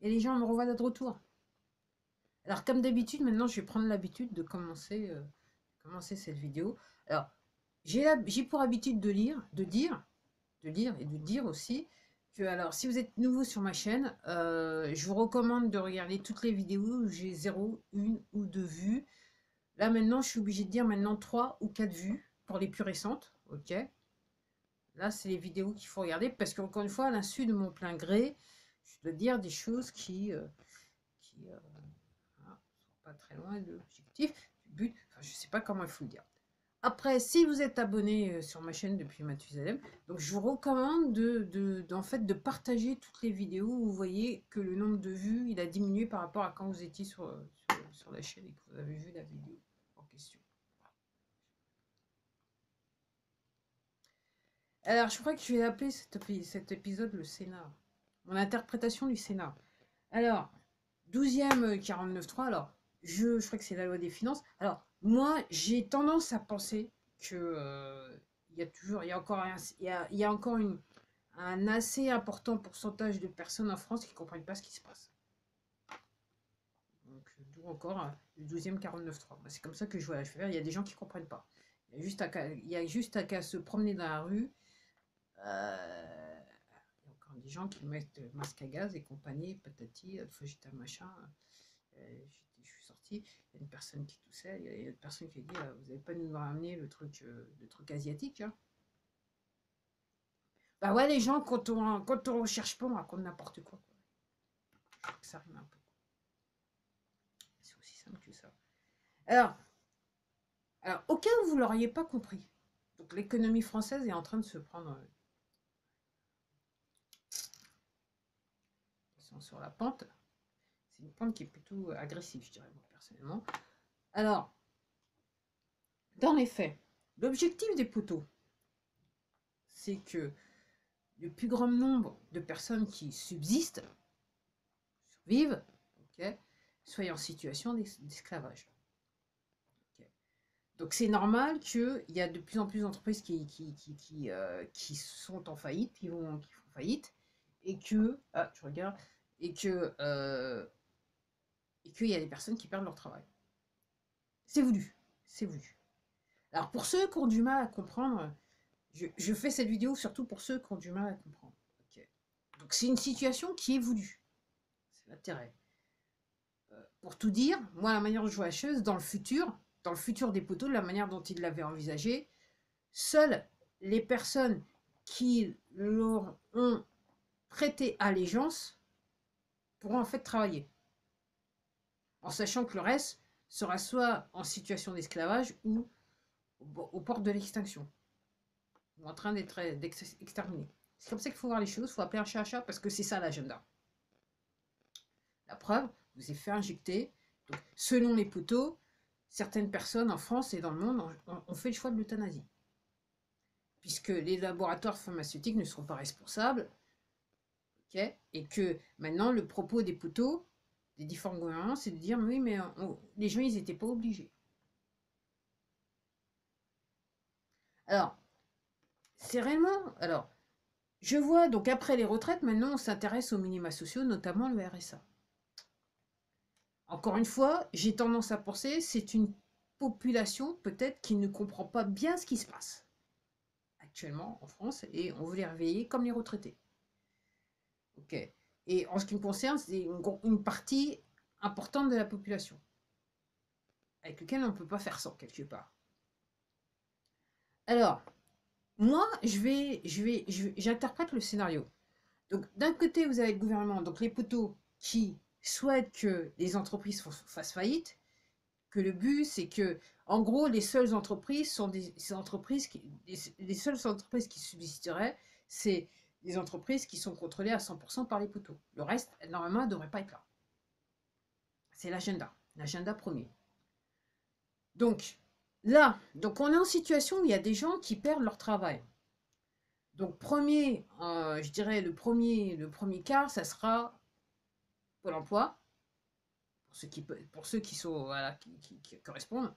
Et les gens me revoient de retour. Alors, comme d'habitude, maintenant, je vais prendre l'habitude de commencer cette vidéo. Alors, j'ai pour habitude de lire et de dire aussi que, alors, si vous êtes nouveau sur ma chaîne, je vous recommande de regarder toutes les vidéos où j'ai 0, 1 ou 2 vues. Là, maintenant, je suis obligée de dire maintenant 3 ou 4 vues pour les plus récentes. Ok. Là, c'est les vidéos qu'il faut regarder parce qu'encore une fois, à l'insu de mon plein gré, je dois dire des choses qui voilà, sont pas très loin de l'objectif, du but. Enfin, je sais pas comment il faut le dire. Après, si vous êtes abonné sur ma chaîne depuis Mathusalem, donc je vous recommande en fait, de partager toutes les vidéos où vous voyez que le nombre de vues il a diminué par rapport à quand vous étiez sur la chaîne et que vous avez vu la vidéo en question. Alors, je crois que je vais appeler cet épisode le Sénat. Mon interprétation du Sénat. Alors, 12e 49.3, alors, je crois que c'est la loi des finances. Alors, moi, j'ai tendance à penser que il y a encore un assez important pourcentage de personnes en France qui ne comprennent pas ce qui se passe. Donc, d'où encore le 12e 49.3. Moi, c'est comme ça que je vois. Il y a des gens qui ne comprennent pas. Il y a juste à qu'à se promener dans la rue. Il y a encore des gens qui mettent le masque à gaz et compagnie, patati, une fois j'étais un machin. Je suis sortie, il y a une personne qui toussait, il y a une personne qui a dit vous n'avez pas nous ramener le truc asiatique. Hein. Bah ouais, les gens, quand on cherche pas, on raconte n'importe quoi. Ça rime un peu. C'est aussi simple que ça. Alors, au cas où vous ne l'auriez pas compris, donc l'économie française est en train de se prendre. Ils sont sur la pente. C'est une pente qui est plutôt agressive, je dirais, moi, personnellement. Alors, dans les faits, l'objectif des poteaux, c'est que le plus grand nombre de personnes qui subsistent, survivent, okay, soient en situation d'esclavage. Okay. Donc c'est normal qu'il y a de plus en plus d'entreprises qui sont en faillite, qui font faillite, et que, je regarde, et qu'il y a des personnes qui perdent leur travail. C'est voulu, c'est voulu. Alors pour ceux qui ont du mal à comprendre, je fais cette vidéo surtout pour ceux qui ont du mal à comprendre. Okay. Donc c'est une situation qui est voulue. C'est l'intérêt. Pour tout dire, moi la manière dont je vois la chose, dans le futur des poteaux, la manière dont ils l'avaient envisagé, seules les personnes qui leur ont prêté allégeance pourront en fait travailler. En sachant que le reste sera soit en situation d'esclavage ou aux portes de l'extinction. Ou en train d'être exterminé. C'est comme ça qu'il faut voir les choses, il faut appeler un chat parce que c'est ça l'agenda. La preuve, vous avez fait injecter. Donc, selon les poteaux, certaines personnes en France et dans le monde ont fait le choix de l'euthanasie. Puisque les laboratoires pharmaceutiques ne seront pas responsables. Okay, et que maintenant, le propos des poteaux, des différents gouvernements, c'est de dire oui, mais les gens, ils n'étaient pas obligés. Alors, c'est réellement. Alors, je vois, donc après les retraites, maintenant, on s'intéresse aux minima sociaux, notamment le RSA. Encore une fois, j'ai tendance à penser c'est une population peut-être qui ne comprend pas bien ce qui se passe actuellement en France et on veut les réveiller comme les retraités. Ok. Et en ce qui me concerne, c'est une partie importante de la population avec laquelle on ne peut pas faire sans quelque part. Alors, moi, j'interprète le scénario. Donc, d'un côté, vous avez le gouvernement, donc les poteaux qui souhaitent que les entreprises fassent faillite, que le but, c'est que, en gros, les seules entreprises sont les seules entreprises qui subsisteraient, c'est des entreprises qui sont contrôlées à 100% par les poteaux. Le reste, normalement, ne devrait pas être là. C'est l'agenda premier. Donc, là, donc on est en situation où il y a des gens qui perdent leur travail. Donc, je dirais, le premier quart, ça sera Pôle emploi, pour ceux qui sont, voilà, qui correspondent,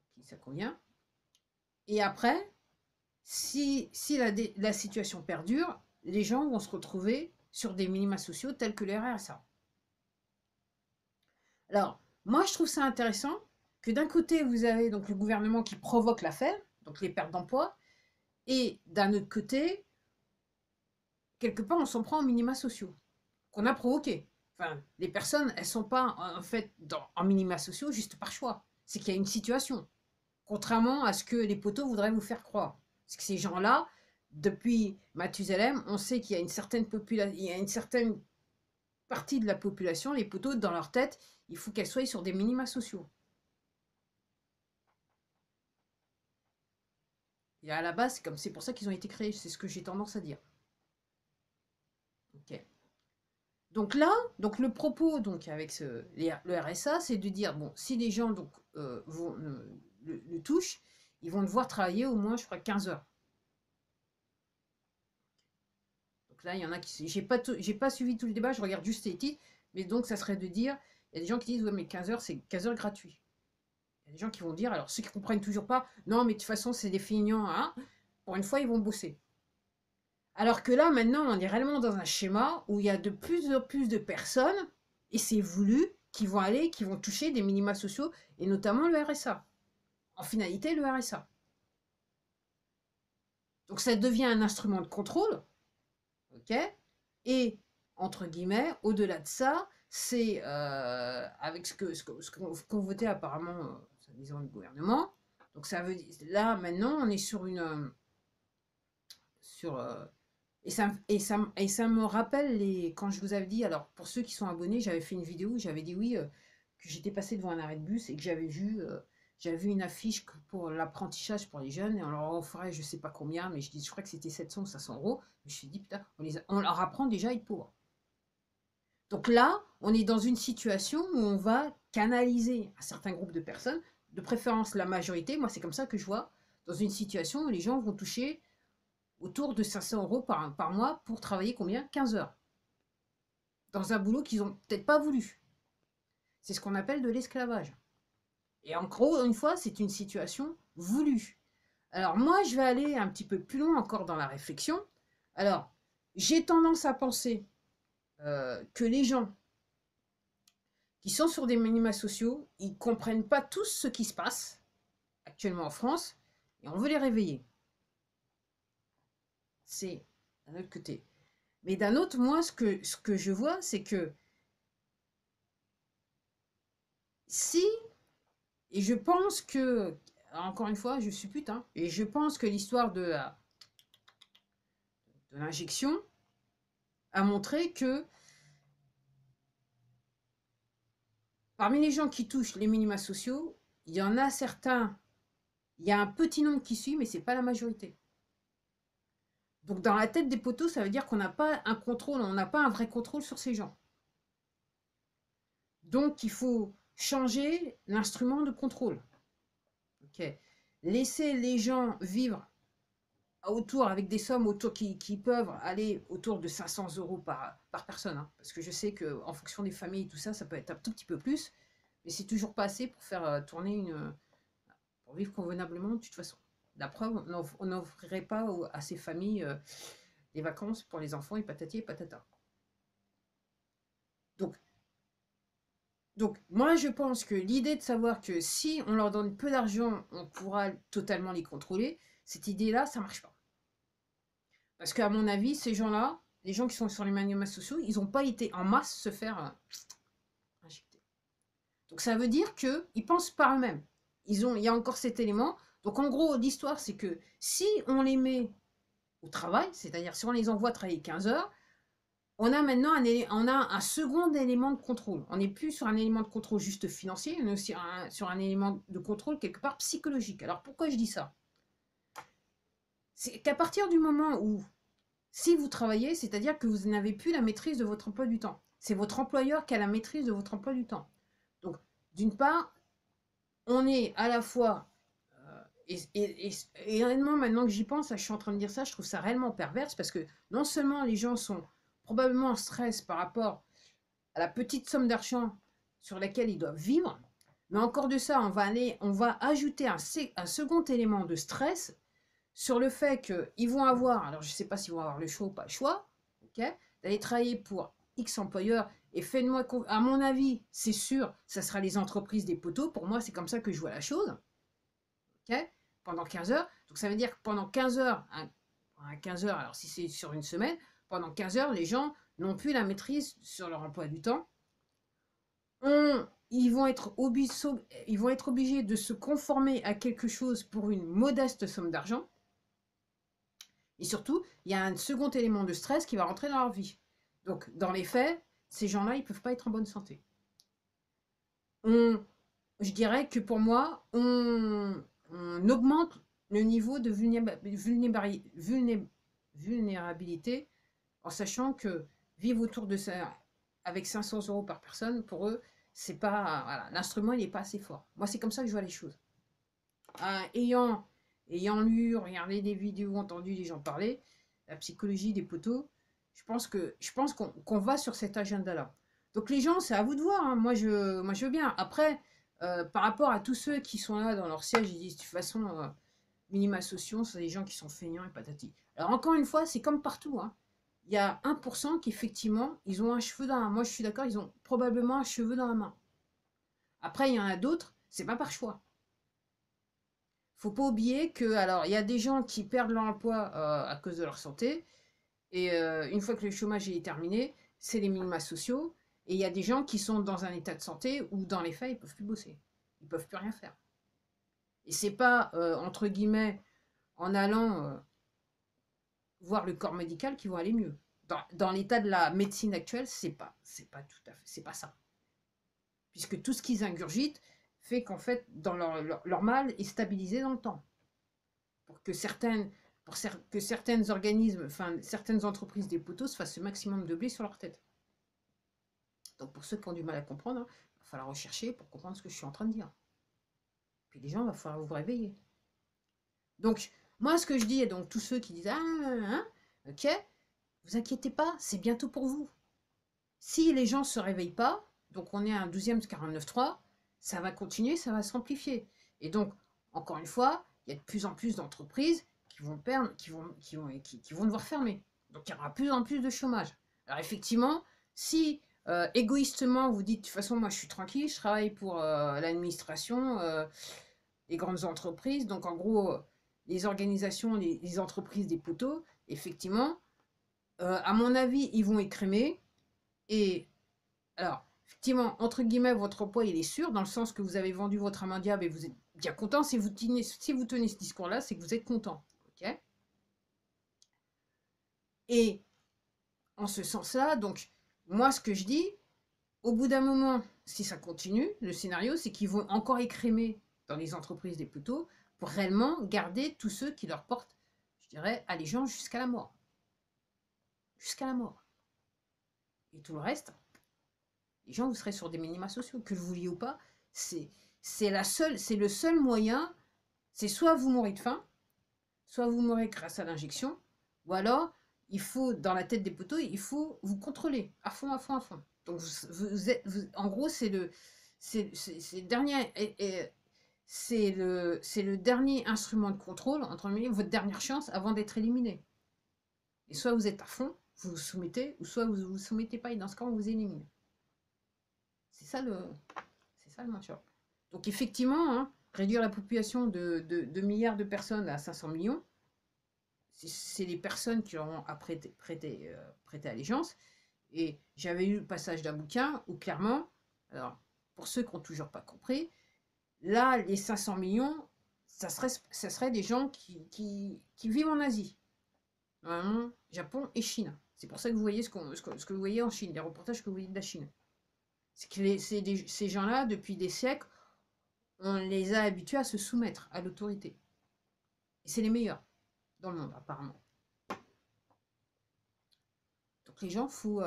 qui ça convient. Et après, si la situation perdure, les gens vont se retrouver sur des minima sociaux tels que les RSA. Alors, moi, je trouve ça intéressant que d'un côté, vous avez donc le gouvernement qui provoque l'affaire, donc les pertes d'emploi, et d'un autre côté, quelque part, on s'en prend aux minima sociaux qu'on a provoqués. Enfin, les personnes, elles ne sont pas en fait en minima sociaux juste par choix. C'est qu'il y a une situation. Contrairement à ce que les poteaux voudraient vous faire croire. Parce que ces gens-là, depuis Mathusalem, on sait qu'il y a une certaine population, il y a une certaine partie de la population, les poteaux, dans leur tête, il faut qu'elles soient sur des minima sociaux. Et à la base, c'est pour ça qu'ils ont été créés, c'est ce que j'ai tendance à dire. Ok. Donc là, donc le propos donc avec le RSA, c'est de dire bon, si les gens donc le touchent, ils vont devoir travailler au moins, je crois, 15 heures. Donc là, il y en a qui, j'ai pas suivi tout le débat, je regarde juste les titres, mais donc ça serait de dire, il y a des gens qui disent ouais mais 15 heures c'est 15 heures gratuit. Il y a des gens qui vont dire, alors ceux qui comprennent toujours pas, non mais de toute façon c'est des feignants, hein, pour une fois ils vont bosser. Alors que là, maintenant, on est réellement dans un schéma où il y a de plus en plus de personnes, et c'est voulu, qui vont toucher des minima sociaux, et notamment le RSA. En finalité, le RSA. Donc ça devient un instrument de contrôle, ok. Et, entre guillemets, au-delà de ça, c'est avec ce qu'on votait apparemment, disant le gouvernement. Donc ça veut dire, là, maintenant, on est sur une... Et ça me rappelle quand je vous avais dit, alors pour ceux qui sont abonnés, j'avais fait une vidéo où j'avais dit oui, que j'étais passé devant un arrêt de bus et que j'avais vu une affiche pour l'apprentissage pour les jeunes et on leur offrait je sais pas combien, mais je crois que c'était 700 ou 500 euros. Je me suis dit putain, on leur apprend déjà à être pauvres. Donc là, on est dans une situation où on va canaliser un certain groupe de personnes, de préférence la majorité, moi c'est comme ça que je vois, dans une situation où les gens vont toucher autour de 500 euros par mois pour travailler combien? 15 heures. Dans un boulot qu'ils n'ont peut-être pas voulu. C'est ce qu'on appelle de l'esclavage. Et en gros, une fois, c'est une situation voulue. Alors moi, je vais aller un petit peu plus loin encore dans la réflexion. Alors, j'ai tendance à penser que les gens qui sont sur des minima sociaux, ils ne comprennent pas tous ce qui se passe actuellement en France et on veut les réveiller. C'est d'un autre côté. Mais d'un autre, moi, ce que je vois, c'est que si, et je pense que, encore une fois, je suis putain, et je pense que l'histoire de l'injection a montré que parmi les gens qui touchent les minima sociaux, il y en a certains, il y a un petit nombre qui suit, mais ce n'est pas la majorité. Donc dans la tête des poteaux, ça veut dire qu'on n'a pas un contrôle, on n'a pas un vrai contrôle sur ces gens. Donc il faut changer l'instrument de contrôle. Okay. Laisser les gens vivre autour avec des sommes autour qui peuvent aller autour de 500 euros par personne. Hein, parce que je sais qu'en fonction des familles et tout ça, ça peut être un tout petit peu plus. Mais c'est toujours pas assez pour faire tourner pour vivre convenablement de toute façon. La preuve, on n'offrirait pas à ces familles des vacances pour les enfants et patati et patata. Donc, moi, je pense que l'idée de savoir que si on leur donne peu d'argent, on pourra totalement les contrôler, cette idée-là, ça ne marche pas. Parce qu'à mon avis, ces gens-là, les gens qui sont sur les minima sociaux, ils n'ont pas été en masse se faire injecter. Donc, ça veut dire qu'ils pensent par eux-mêmes. Il y a encore cet élément. Donc, en gros, l'histoire, c'est que si on les met au travail, c'est-à-dire si on les envoie travailler 15 heures, on a maintenant un second élément de contrôle. On n'est plus sur un élément de contrôle juste financier, on est aussi sur un élément de contrôle quelque part psychologique. Alors pourquoi je dis ça? C'est qu'à partir du moment où, si vous travaillez, c'est-à-dire que vous n'avez plus la maîtrise de votre emploi du temps. C'est votre employeur qui a la maîtrise de votre emploi du temps. Donc, d'une part, on est à la fois... et honnêtement, maintenant que j'y pense, je suis en train de dire ça, je trouve ça réellement perverse parce que non seulement les gens sont probablement en stress par rapport à la petite somme d'argent sur laquelle ils doivent vivre, mais encore de ça, on va ajouter un second élément de stress sur le fait qu'ils vont avoir, alors je ne sais pas s'ils vont avoir le choix ou pas le choix, ok, d'aller travailler pour X employeurs et faites-moi, à mon avis, c'est sûr, ça sera les entreprises des poteaux. Pour moi, c'est comme ça que je vois la chose. Ok, pendant 15 heures. Donc ça veut dire que pendant 15 heures, 15 heures, alors si c'est sur une semaine, pendant 15 heures, les gens n'ont plus la maîtrise sur leur emploi du temps. Ils vont être obligés de se conformer à quelque chose pour une modeste somme d'argent. Et surtout, il y a un second élément de stress qui va rentrer dans leur vie. Donc, dans les faits, ces gens-là, ils ne peuvent pas être en bonne santé. Je dirais que pour moi, on augmente le niveau de vulnérabilité en sachant que vivre autour de ça avec 500 € par personne, pour eux, c'est pas. Voilà, l'instrument, il n'est pas assez fort. Moi, c'est comme ça que je vois les choses. Ayant lu, regardé des vidéos, entendu des gens parler, la psychologie des poteaux, je pense qu'on va sur cet agenda-là. Donc les gens, c'est à vous de voir. Hein. Moi, je veux bien. Après, par rapport à tous ceux qui sont là dans leur siège, ils disent de toute façon, minima sociaux, c'est des gens qui sont feignants et patati. Alors encore une fois, c'est comme partout. Hein. Il y a 1% qui effectivement, ils ont un cheveu dans la main. Moi, je suis d'accord, ils ont probablement un cheveu dans la main. Après, il y en a d'autres, c'est pas par choix. Faut pas oublier que, alors, il y a des gens qui perdent leur emploi à cause de leur santé, et une fois que le chômage est terminé, c'est les minima sociaux, et il y a des gens qui sont dans un état de santé où, dans les faits, ils peuvent plus bosser, ils peuvent plus rien faire. Et c'est pas, entre guillemets, en allant voir le corps médical qu'ils vont aller mieux. Dans l'état de la médecine actuelle, c'est pas tout à fait, c'est pas ça. Puisque tout ce qu'ils ingurgitent fait qu'en fait, dans leur mal est stabilisé dans le temps. Pour que certaines organismes, enfin certaines entreprises des poteaux se fassent ce maximum de blé sur leur tête. Donc pour ceux qui ont du mal à comprendre, il va falloir rechercher pour comprendre ce que je suis en train de dire. Puis les gens, il va falloir vous réveiller. Donc moi ce que je dis, et donc tous ceux qui disent ok, vous inquiétez pas, c'est bientôt pour vous. Si les gens ne se réveillent pas, donc on est à un 12e 49.3, ça va continuer, ça va s'amplifier. Et donc, encore une fois, il y a de plus en plus d'entreprises qui vont devoir fermer. Donc il y aura de plus en plus de chômage. Alors effectivement, si égoïstement vous dites de toute façon moi je suis tranquille, je travaille pour l'administration, les grandes entreprises, donc en gros les organisations, les entreprises des poteaux, effectivement, à mon avis, ils vont écrémer. Et alors, effectivement, entre guillemets, votre emploi, il est sûr, dans le sens que vous avez vendu votre âme diable et vous êtes bien content. Si vous tenez ce discours-là, c'est que vous êtes content. Okay, et en ce sens-là, donc, moi, ce que je dis, au bout d'un moment, si ça continue, le scénario, c'est qu'ils vont encore écrémer dans les entreprises des poteaux pour réellement garder tous ceux qui leur portent, je dirais, allégeance jusqu'à la mort. Jusqu'à la mort. Et tout le reste, les gens, vous serez sur des minima sociaux, que vous vouliez ou pas, c'est le seul moyen, c'est soit vous mourrez de faim, soit vous mourrez grâce à l'injection, ou alors, il faut, dans la tête des poteaux, il faut vous contrôler à fond, à fond, à fond. Donc, en gros, c'est le dernier, c'est le dernier instrument de contrôle, entre guillemets, votre dernière chance avant d'être éliminé. Et soit vous êtes à fond, vous vous soumettez, ou soit vous ne vous soumettez pas, et dans ce cas, on vous élimine. C'est ça le match-up. Donc effectivement, hein, réduire la population de milliards de personnes à 500 millions, c'est les personnes qui auront à prêter allégeance. Et j'avais eu le passage d'un bouquin où clairement, alors pour ceux qui n'ont toujours pas compris, là, les 500 millions, ça serait des gens qui vivent en Asie, Japon et Chine. C'est pour ça que vous voyez ce que vous voyez en Chine, les reportages que vous voyez de la Chine. C'est que ces gens-là, depuis des siècles, on les a habitués à se soumettre à l'autorité. Et c'est les meilleurs dans le monde, apparemment. Donc les gens, faut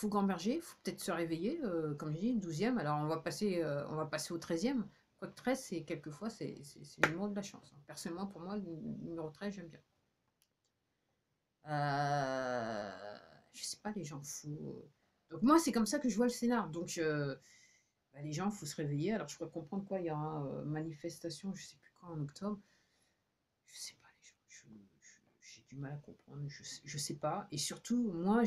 gamberger, il faut peut-être se réveiller, comme je dis, 12e. Alors on va passer au 13e. Quoique 13, c'est quelquefois, c'est le numéro de la chance. Personnellement, pour moi, le numéro 13, j'aime bien. Je sais pas, les gens fous. Donc moi, c'est comme ça que je vois le scénar. Donc les gens, il faut se réveiller. Alors je pourrais comprendre quoi, il y aura manifestation, je sais plus quand, en octobre. Je sais pas, les gens. du mal à comprendre, je sais pas. Et surtout, moi,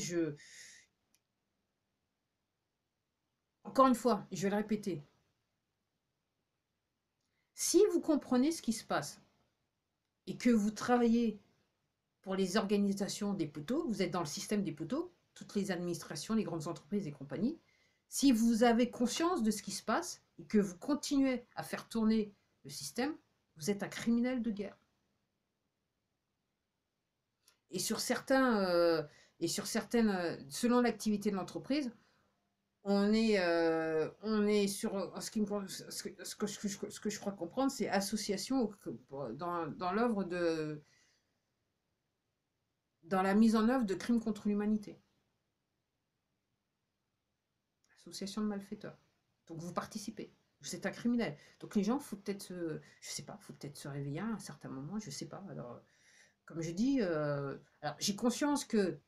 encore une fois, je vais le répéter. Si vous comprenez ce qui se passe et que vous travaillez pour les organisations des poteaux, vous êtes dans le système des poteaux, toutes les administrations, les grandes entreprises et compagnie, si vous avez conscience de ce qui se passe et que vous continuez à faire tourner le système, vous êtes un criminel de guerre. Et sur certaines, selon l'activité de l'entreprise, on est sur ce que je crois comprendre, c'est association dans l'œuvre dans la mise en œuvre de crimes contre l'humanité. Association de malfaiteurs. Donc vous participez. Vous êtes un criminel. Donc les gens, faut peut-être, je sais pas, faut peut-être se réveiller à un certain moment, je sais pas. Alors, comme je dis, alors j'ai conscience que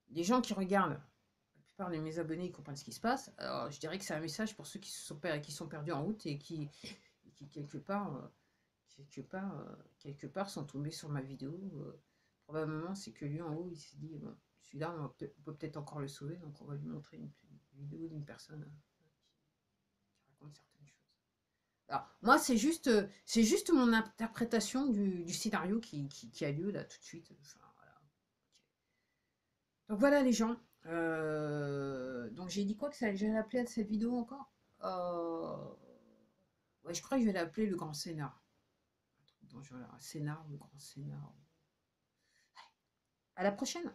les gens qui regardent, la plupart de mes abonnés, ils comprennent ce qui se passe. Alors je dirais que c'est un message pour ceux qui sont perdus en route et qui quelque part sont tombés sur ma vidéo. Probablement, c'est que lui en haut, il s'est dit, bon, celui-là, on peut peut-être encore le sauver, donc on va lui montrer une vidéo d'une personne qui raconte certaines choses. Alors, moi, c'est juste mon interprétation du scénario qui a lieu là tout de suite. Enfin, voilà. Donc voilà les gens. Donc j'ai dit quoi que ça, j'allais l'appeler à cette vidéo encore ouais, je crois que je vais l'appeler le grand scénar. Donc, un scénar, le grand scénar. À la prochaine.